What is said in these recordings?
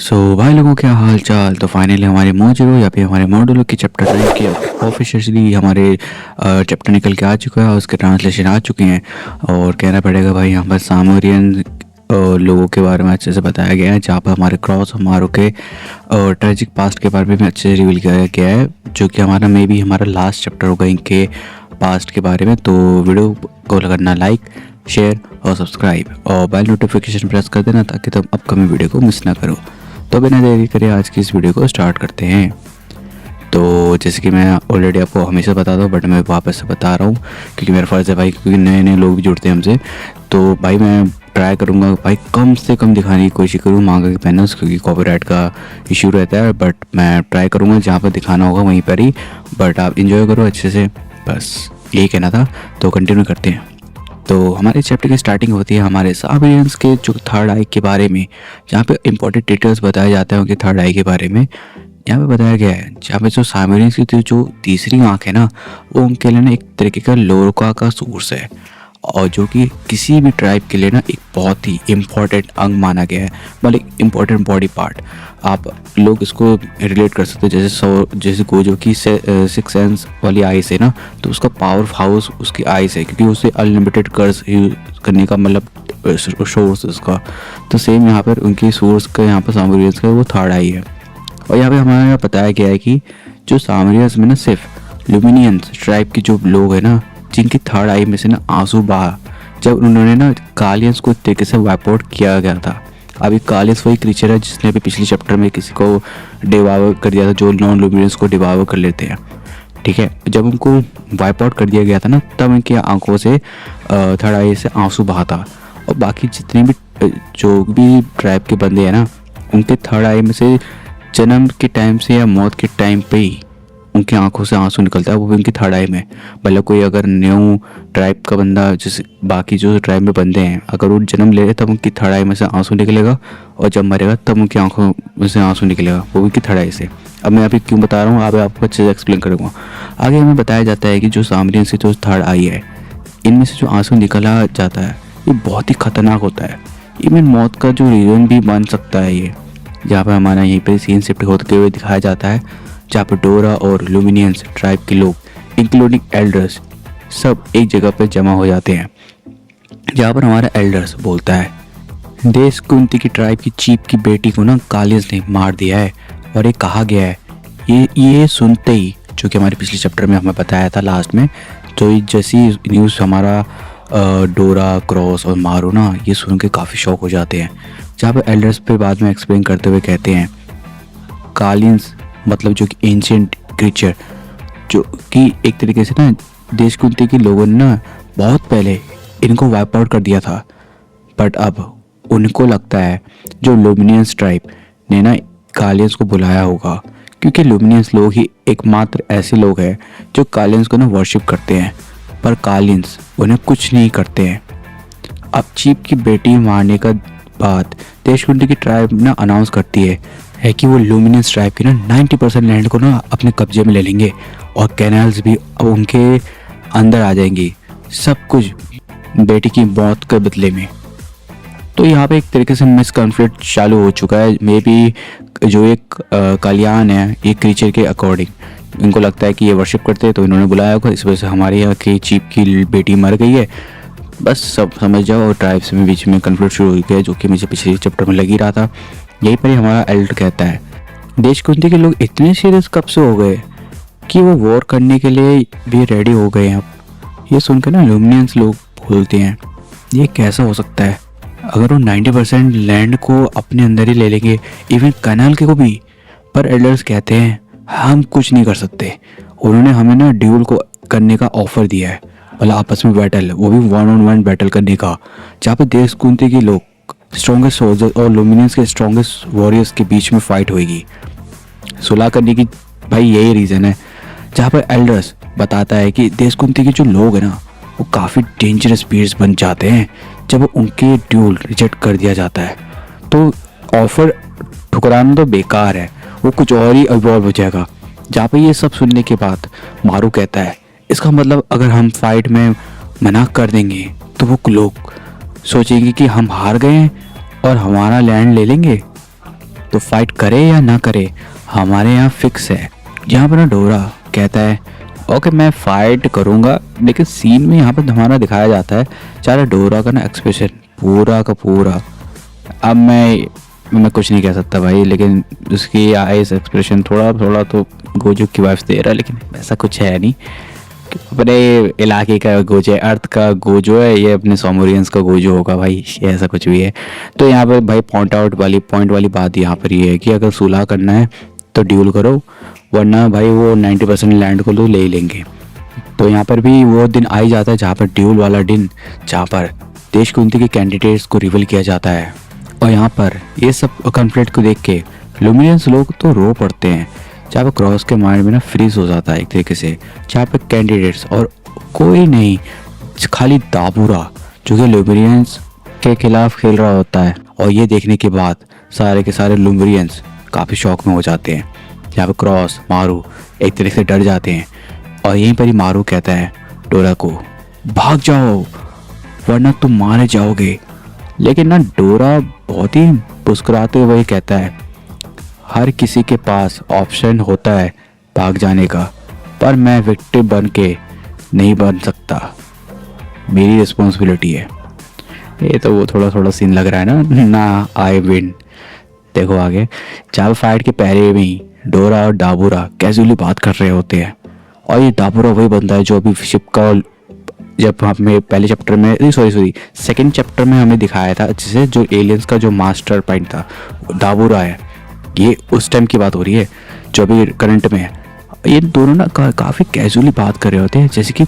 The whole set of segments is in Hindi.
भाई लोगों क्या हाल चाल। तो फाइनली हमारे मोजरो या फिर हमारे मॉड्यूलो की चैप्टर 9 के ऑफिशियली हमारे चैप्टर निकल के आ चुका है, उसके ट्रांसलेशन आ चुके हैं। और कहना पड़ेगा भाई यहाँ पर सामोरियन लोगों के बारे में अच्छे से बताया गया है, जहाँ पर हमारे क्रॉस हमारों के ट्रेजिक पास्ट के बारे में भी अच्छे से रिवील किया गया है, जो कि हमारा मे बी हमारा लास्ट चैप्टर होगा इनके पास्ट के बारे में। तो वीडियो को करना लाइक, शेयर और सब्सक्राइब और बेल नोटिफिकेशन प्रेस कर देना ताकि तुम अपकमिंग वीडियो को मिस ना करो। तो बिना देरी करे आज की इस वीडियो को स्टार्ट करते हैं। तो जैसे कि मैं ऑलरेडी आपको हमेशा बताता हूँ, बट मैं वापस से बता रहा हूँ क्योंकि मेरा फ़र्ज़ है भाई, क्योंकि नए नए लोग भी जुड़ते हैं हमसे। तो भाई मैं ट्राई करूँगा भाई कम से कम दिखाने की कोशिश करूँ मांगा के पैनल्स, क्योंकि कॉपीराइट का इशू रहता है। बट मैं ट्राई करूँगा जहाँ पर दिखाना होगा वहीं पर ही। बट आप इंजॉय करो अच्छे से, बस यही कहना था। तो कंटिन्यू करते हैं। तो हमारे चैप्टर की स्टार्टिंग होती है हमारे सामरियंस के जो थर्ड आई के बारे में, जहाँ पे इंपॉर्टेंट डिटेल्स बताए जाते हैं उनके थर्ड आई के बारे में। यहाँ पे बताया गया है जहाँ पे जो सामरियंस की जो तीसरी आँख है ना, वो उनके लिए ना एक तरीके का लोरका का सोर्स है, और जो कि किसी भी ट्राइब के लिए ना एक बहुत ही इम्पॉर्टेंट अंग माना गया है, मतलब एक इम्पॉर्टेंट बॉडी पार्ट। आप लोग इसको रिलेट कर सकते हैं जैसे गोजो की सिक्स सेंस वाली आइस है ना, तो उसका पावर हाउस उसकी आइस है, क्योंकि उसे अनलिमिटेड कर्ज यूज करने का मतलब सोर्स उसका। तो सेम यहाँ पर उनकी सोर्स का यहाँ पर सामरियंस का वो थर्ड आई है। और यहाँ पे हमारे यहाँ बताया गया है कि जो सामरियंस में ना सिर्फ लुमिनियंस ट्राइब के जो लोग हैं ना, जिनकी थर्ड आई में से ना आंसू बहा जब उन्होंने ना कालियंस को एक तरीके से वाइप आउट किया गया था। अभी कालियंस वही क्रीचर है जिसने अभी पिछले चैप्टर में किसी को डिवावर कर दिया था, जो नॉन लुमिनियंस को डिवावर कर लेते हैं। ठीक है, जब उनको वाइप आउट कर दिया गया था ना, तब उनकी आंखों से थर्ड आई से आंसू बहा था। और बाकी जितने भी जो भी ट्राइब के बंदे हैं ना, उनके थर्ड आई में से जन्म के टाइम से या मौत के टाइम पे ही उनकी आंखों से आंसू निकलता है, वो भी उनकी थर्ड आई में। मतलब कोई अगर न्यू ट्राइब का बंदा, जैसे बाकी जो ट्राइब में बंदे हैं, अगर वो जन्म ले रहे तब उनकी थर्ड आई में से आंसू निकलेगा, और जब मरेगा तब उनकी आंखों में से आंसू निकलेगा, वो भी उनकी थर्ड आई से। अब मैं अभी क्यों बता रहा हूँ, अब आपको अच्छे से एक्सप्लेन करूँगा। आगे हमें बताया जाता है कि जो सामरियन से जो थर्ड आई है, इनमें से जो आंसू निकला जाता है ये बहुत ही खतरनाक होता है। इवन मौत का जो रीज़न भी बन सकता है ये। जहाँ पर हमारा यहीं पर सीन शिफ्ट होते हुए दिखाया जाता है, जहाँ पर डोरा और लुमिनियंस ट्राइब के लोग इंक्लूडिंग एल्डर्स सब एक जगह पर जमा हो जाते हैं। जहाँ पर हमारा एल्डर्स बोलता है, देश कुंती की ट्राइब की चीफ की बेटी को ना कालियंस ने मार दिया है, और ये कहा गया है। ये सुनते ही, जो कि हमारे पिछले चैप्टर में हमें बताया था लास्ट में, तो जैसी न्यूज़ हमारा डोरा, क्रॉस और मारो ना, ये सुन के काफ़ी शॉक हो जाते हैं। जहाँ पर एल्डर्स पे बाद में एक्सप्लेन करते हुए कहते हैं, कालियंस मतलब जो कि एंशिएंट क्रीचर, जो कि एक तरीके से ना देश कुंती के लोगों ने ना बहुत पहले इनको वाइप आउट कर दिया था। बट अब उनको लगता है जो लुमिनियंस ट्राइब ने ना कालियंस को बुलाया होगा, क्योंकि लुमिनियंस लोग ही एकमात्र ऐसे लोग हैं जो कालियंस को ना वर्शिप करते हैं, पर कालियंस उन्हें कुछ नहीं करते हैं। अब चीफ की बेटी मारने का बाद देश कुंती की ट्राइब ना अनाउंस करती है कि वो लुमिनियंस ट्राइब की ना 90% लैंड को ना अपने कब्जे में ले लेंगे, और कैनाल्स भी अब उनके अंदर आ जाएंगी, सब कुछ बेटी की मौत के बदले में। तो यहाँ पे एक तरीके से मिस कॉन्फ्लिक्ट चालू हो चुका है। मे बी जो एक कल्याण है ये क्रीचर के अकॉर्डिंग इनको लगता है कि ये वर्शिप करते हैं, तो इन्होंने बुलाया होगा, इस वजह से हमारे यहाँ की चीफ की बेटी मर गई है, बस सब समझ जाओ। और ट्राइब्स में बीच में कॉन्फ्लिक्ट शुरू हो गया, जो कि मुझे पिछले चैप्टर में लग ही रहा था। यहीं पर ही हमारा एल्डर कहता है, देश कुंती के लोग इतने सीरियस कब से हो गए कि वो वॉर करने के लिए भी रेडी हो गए हैं। अब ये सुनकर ना लुमिनियंस लोग बोलते हैं, ये कैसा हो सकता है, अगर वो 90% लैंड को अपने अंदर ही ले लेंगे, इवन कैनाल के को भी। पर एल्डर्स कहते हैं हम कुछ नहीं कर सकते, उन्होंने हमें ना ड्यूल को करने का ऑफर दिया है, मतलब आपस में बैटल, वो भी 1-on-1 बैटल करने का, जहाँ पे देश कुंती के लोग स्ट्रॉन्गेस्ट सोल्जर और लुमिनियंस के स्ट्रॉन्गेस्ट वॉरियर्स के बीच में फाइट होगी। सुलह करने की भाई यही रीज़न है। जहाँ पर एल्डर्स बताता है कि देश कुंती के जो लोग हैं ना, वो काफ़ी डेंजरस पीयर्स बन जाते हैं जब उनके ड्यूल रिजेक्ट कर दिया जाता है। तो ऑफर ठुकराना तो बेकार है, वो कुछ और ही इवॉल्व हो जाएगा। जहाँ पर ये सब सुनने के बाद मारू कहता है, इसका मतलब अगर हम फाइट में मना कर देंगे तो वो लोग सोचेंगे कि हम हार गए हैं और हमारा लैंड ले लेंगे। तो फाइट करे या ना करे हमारे यहाँ फिक्स है। यहाँ पर ना डोरा कहता है ओके मैं फाइट करूँगा, लेकिन सीन में यहाँ पर हमारा दिखाया जाता है चाहे डोरा का ना एक्सप्रेशन पूरा का पूरा। अब मैं कुछ नहीं कह सकता भाई, लेकिन उसकी आइस एक्सप्रेशन थोड़ा थोड़ा तो गोजो की वाइफ दे रहा है, लेकिन ऐसा कुछ है नहीं। अपने इलाके का गोजो है, अर्थ का गोजो है, ये अपने सोमोरियंस का गोजो होगा भाई, ये ऐसा कुछ भी है। तो यहाँ पर भाई पॉइंट वाली बात यहाँ पर ये है कि अगर सुलह करना है तो ड्यूल करो, वरना भाई वो 90% लैंड को तो ले ही लेंगे। तो यहाँ पर भी वो दिन आ ही जाता है जहाँ पर ड्यूल वाला दिन, जहाँ पर देशकुंती के कैंडिडेट्स को रिवील किया जाता है। और यहाँ पर ये सब कॉन्फ्लिक्ट को देख के लुमिनियंस लोग तो रो पड़ते हैं, जहाँ पर क्रॉस के माइंड में ना फ्रीज हो जाता है एक तरीके से, जहाँ पर कैंडिडेट्स और कोई नहीं, खाली दाबूरा जो कि लुमिनियंस के खिलाफ खेल रहा होता है। और ये देखने के बाद सारे के सारे लुमिनियंस काफ़ी शौक में हो जाते हैं, जहाँ पर क्रॉस मारू एक तरीके से डर जाते हैं। और यहीं पर ही मारू कहता है डोरा को भाग जाओ वरना तुम मारे जाओगे। लेकिन ना डोरा बहुत ही मुस्कुराते हुए कहता है हर किसी के पास ऑप्शन होता है भाग जाने का, पर मैं विक्टिम बन के नहीं बन सकता, मेरी रिस्पॉन्सिबिलिटी है। ये तो वो थोड़ा सीन लग रहा है ना आई विन। देखो आगे जब फाइट के पहले में ही डोरा और डाबूरा कैजुअली बात कर रहे होते हैं। और ये डाबूरा वही बंदा है जो अभी शिप का, जब हमें पहले चैप्टर में सॉरी सेकंड चैप्टर में हमें दिखाया था जिसे जो एलियंस का जो मास्टर पॉइंट था डाबूरा है। ये उस टाइम की बात हो रही है जो अभी करंट में है। ये दोनों ना काफ़ी कैजुअली बात कर रहे होते हैं जैसे कि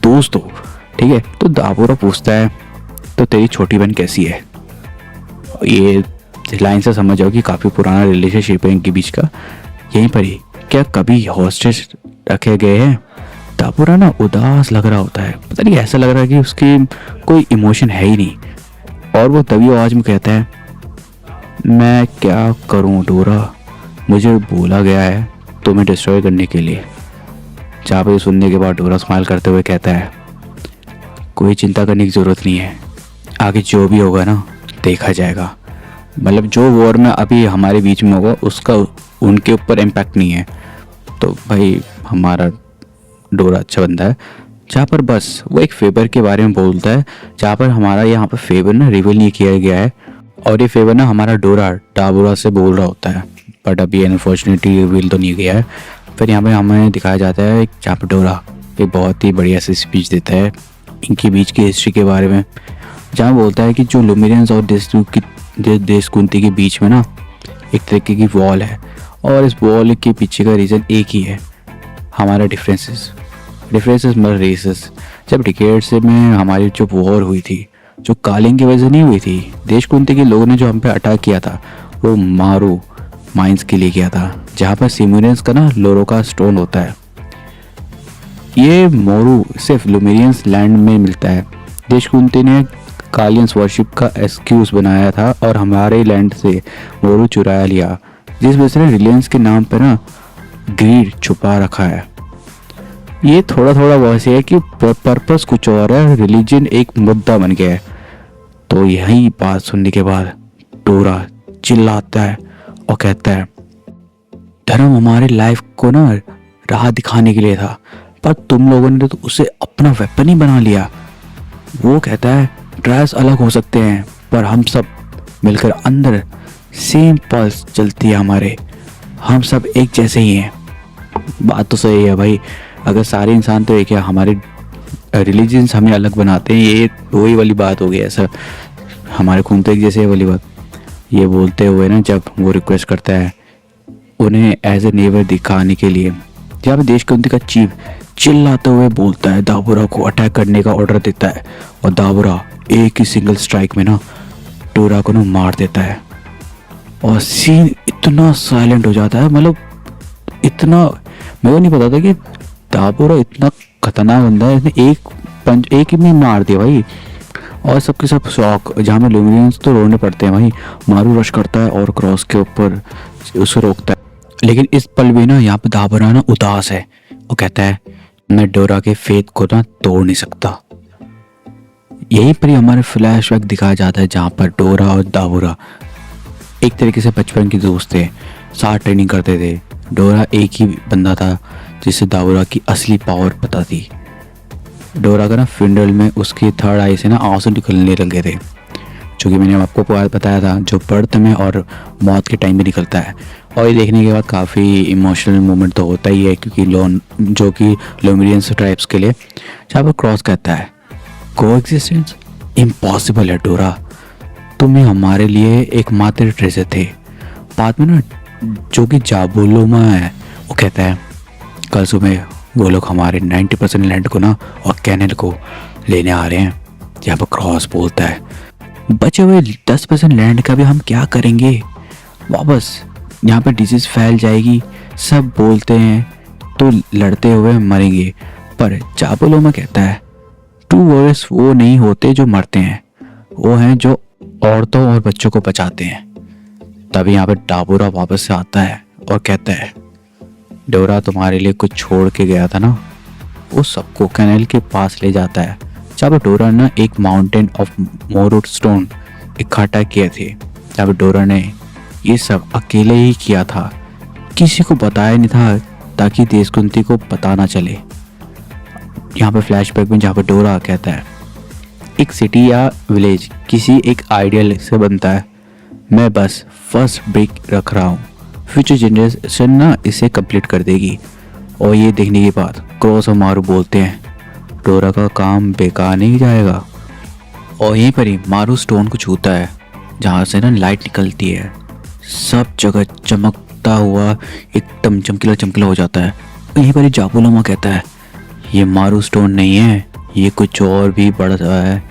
दोस्त हो, ठीक है। तो डाबूरा पूछता है तो तेरी छोटी बहन कैसी है। ये लाइन से समझ जाओ कि काफ़ी पुराना रिलेशनशिप है इनके बीच का। यहीं पर ही क्या कभी हॉस्टेज रखे गए हैं। डाबूरा ना उदास लग रहा होता है, पता नहीं ऐसा लग रहा है कि उसकी कोई इमोशन है ही नहीं। और वो दबी आवाज़ में कहता है मैं क्या करूं डोरा, मुझे बोला गया है तुम्हें डिस्ट्रॉय करने के लिए। जहाँ पे सुनने के बाद डोरा स्माइल करते हुए कहता है कोई चिंता करने की ज़रूरत नहीं है, आगे जो भी होगा ना देखा जाएगा। मतलब जो वॉर में अभी हमारे बीच में होगा उसका उनके ऊपर इम्पैक्ट नहीं है। तो भाई हमारा डोरा अच्छा बंदा है। जहाँ पर बस वो एक फेवर के बारे में बोलता है, जहाँ पर हमारा यहाँ पर फेवर ना रिवील नहीं किया गया है। और ये फेवर ना हमारा डोरा डाबूरा से बोल रहा होता है, बट अभी अनफॉर्चुनेटली रिवील तो नहीं किया है। फिर यहाँ पे हमें दिखाया जाता है जहाँ पर डोरा एक बहुत ही बढ़िया सी स्पीच देता है इनके बीच की हिस्ट्री के बारे में, जहाँ बोलता है कि जो लुमिनियंस और देशकुंती के बीच में ना एक तरीके की वॉल है, और इस वॉल के पीछे का रीज़न एक ही है, हमारा डिफरेंसेस मतलब रेसेस। जब डिकेड से में हमारी जो वॉर हुई थी, जो कालिंग की वजह से नहीं हुई थी, देशकुंती के लोगों ने जो हम पे अटैक किया था वो मारू माइंस के लिए किया था, जहाँ पर सिमुलियंस का ना लोरो का स्टोन होता है। ये मोरू सिर्फ लुमिनियंस लैंड में मिलता है। देशकुंती ने कालियंस वर्शिप का एक्सक्यूज बनाया था और हमारे लैंड से मोरू चुराया लिया, जिस वजह से रिलायंस के नाम पर ना ग्रीड छुपा रखा है। ये थोड़ा वैसे है कि पर्पस कुछ और है, रिलीजन एक मुद्दा बन गया है। तो यही बात सुनने के बाद डोरा चिल्लाता है और कहता है धर्म हमारे लाइफ को ना राह दिखाने के लिए था, पर तुम लोगों ने तो उसे अपना वेपन ही बना लिया। वो कहता है ड्रेस अलग हो सकते हैं पर हम सब मिलकर अंदर सेम पल्स चलती है हमारे, हम सब एक जैसे ही हैं। बात तो सही है भाई, अगर सारे इंसान तो एक है, हमारे रिलीजन्स हमें अलग बनाते हैं, ये वही वाली बात हो गई। ऐसा हमारे खून तो एक जैसे वाली बात। ये बोलते हुए ना जब वो रिक्वेस्ट करता है उन्हें एज ए नेबर दिखाने के लिए, जहाँ पे देशकुंती का चीफ चिल्लाते हुए बोलता है दाबूरा को अटैक करने का ऑर्डर देता है, और दाबूरा एक ही सिंगल स्ट्राइक में ना डोरा को ना मार देता है। और सीन इतना साइलेंट हो जाता है, मतलब इतना मेरे को नहीं पता था कि दाबूरा इतना खतरनाक बंदा है, इसने एक ही में मार दिया भाई। और सबके सब शॉक, जहाँ में लुमिनियंस तो रोने पड़ते हैं भाई। मारू रश करता है और क्रॉस के ऊपर उसे रोकता है, लेकिन इस पल भी ना यहाँ पे दाबूरा ना उदास है। वो कहता है मैं डोरा के फेथ को ना तोड़ नहीं सकता। यहीं पर ही हमारे फ्लैशबैक दिखाया जाता है जहाँ पर डोरा और दाबूरा एक तरीके से बचपन के दोस्त थे, साथ ट्रेनिंग करते थे। डोरा एक ही बंदा था जिसे दाबूरा की असली पावर पता थी। डोरा का ना फिंडल में उसकी थर्ड आई से ना आंसू निकलने लगे थे, जो कि मैंने आपको बताया था, जो बर्थ में और मौत के टाइम में निकलता है। और ये देखने के बाद काफ़ी इमोशनल मोमेंट तो होता ही है, क्योंकि जो कि लोमिरियंस ट्राइब्स के लिए जहाँ पर क्रॉस कहता है को एग्जिस्टेंस इम्पॉसिबल है डोरा, तुम ही हमारे लिए एकमात्र ट्रेजर थे। बाद में ना जो कि जाबुलोमा है वो कहता है कल सुबह वो लोग हमारे 90% लैंड को ना और कैनल को लेने आ रहे हैं। यहाँ पर क्रॉस बोलता है बचे हुए 10% लैंड का भी हम क्या करेंगे, वापस यहाँ पे डिजीज फैल जाएगी, सब बोलते हैं तो लड़ते हुए मरेंगे। पर जाबुलोमा कहता है ट्रू वॉरियर्स वो नहीं होते जो मरते हैं, वो हैं जो औरतों और बच्चों को बचाते हैं। तभी यहाँ पे दाबूरा वापस से आता है और कहता है डोरा तुम्हारे लिए कुछ छोड़ के गया था ना। वो सबको कैनल के पास ले जाता है जहाँ पे डोरा ने एक माउंटेन ऑफ मोरूट स्टोन इकट्ठा किए थे। जहाँ पे डोरा ने ये सब अकेले ही किया था, किसी को बताया नहीं था ताकि देशकुंती को पता ना चले। यहाँ पे फ्लैशबैक में जहाँ पे डोरा कहता है एक सिटी या विलेज किसी एक आइडियल से बनता है, मैं बस फर्स्ट ब्रेक रख रहा हूँ, फ्यूचर जनरेशन ना इसे कंप्लीट कर देगी। और ये देखने के बाद क्रॉस और मारू बोलते हैं डोरा का काम बेकार नहीं जाएगा। और यहीं पर ही मारू स्टोन को छूता है जहाँ से ना लाइट निकलती है, सब जगह चमकता हुआ एकदम चमकीला चमकीला हो जाता है। यहीं पर ही जाबुलोमा कहता है ये मारू स्टोन नहीं है, ये कुछ और भी बड़ा है।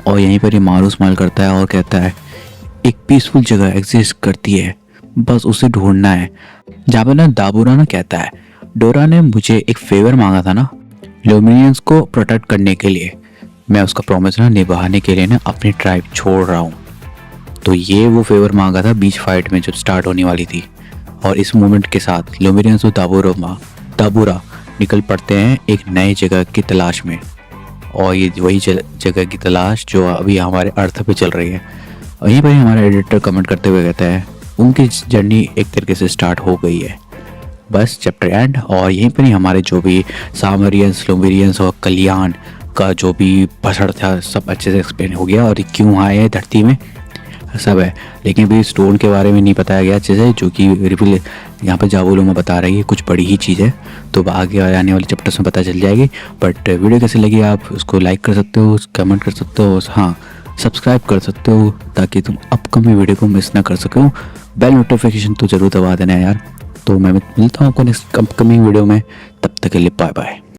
और यहीं पर ही मारू स्माइल करता है और कहता है एक पीसफुल जगह एग्जिस्ट करती है, बस उसे ढूंढना है। जहाँ पर ना दाबूरा ना कहता है डोरा ने मुझे एक फेवर मांगा था ना लोमिनियंस को प्रोटेक्ट करने के लिए, मैं उसका प्रॉमिस ना निभाने के लिए ना अपनी ट्राइब छोड़ रहा हूँ। तो ये वो फेवर मांगा था बीच फाइट में जो स्टार्ट होने वाली थी। और इस मोमेंट के साथ लोमिनियंस और दाबूरा निकल पड़ते हैं एक नई जगह की तलाश में। और ये वही जगह की तलाश जो अभी हमारे अर्थ पे चल रही है। और यहीं पर ही हमारा एडिटर कमेंट करते हुए कहता है उनकी जर्नी एक तरीके से स्टार्ट हो गई है, बस चैप्टर एंड। और यहीं पर ही हमारे जो भी सामरियंस लोमिरियंस और कल्याण का जो भी बसड़ था सब अच्छे से एक्सप्लेन हो गया, और क्यों आए हैं धरती में सब है। लेकिन अभी स्टोन के बारे में नहीं बताया गया अच्छे से, जो कि रिवील यहाँ पर जाबुलोमा बता रही है कुछ बड़ी ही चीज़ है, तो आगे आने वाले चैप्टर्स में पता चल जाएगी। बट वीडियो कैसे लगी आप उसको लाइक कर सकते हो, कमेंट कर सकते हो, हाँ सब्सक्राइब कर सकते हो ताकि तुम अपकमिंग वीडियो को मिस ना कर सको। बेल नोटिफिकेशन तो ज़रूर दबा देना यार। तो मैं मिलता हूँ आपको नेक्स्ट अपकमिंग वीडियो में, तब तक के लिए बाय बाय।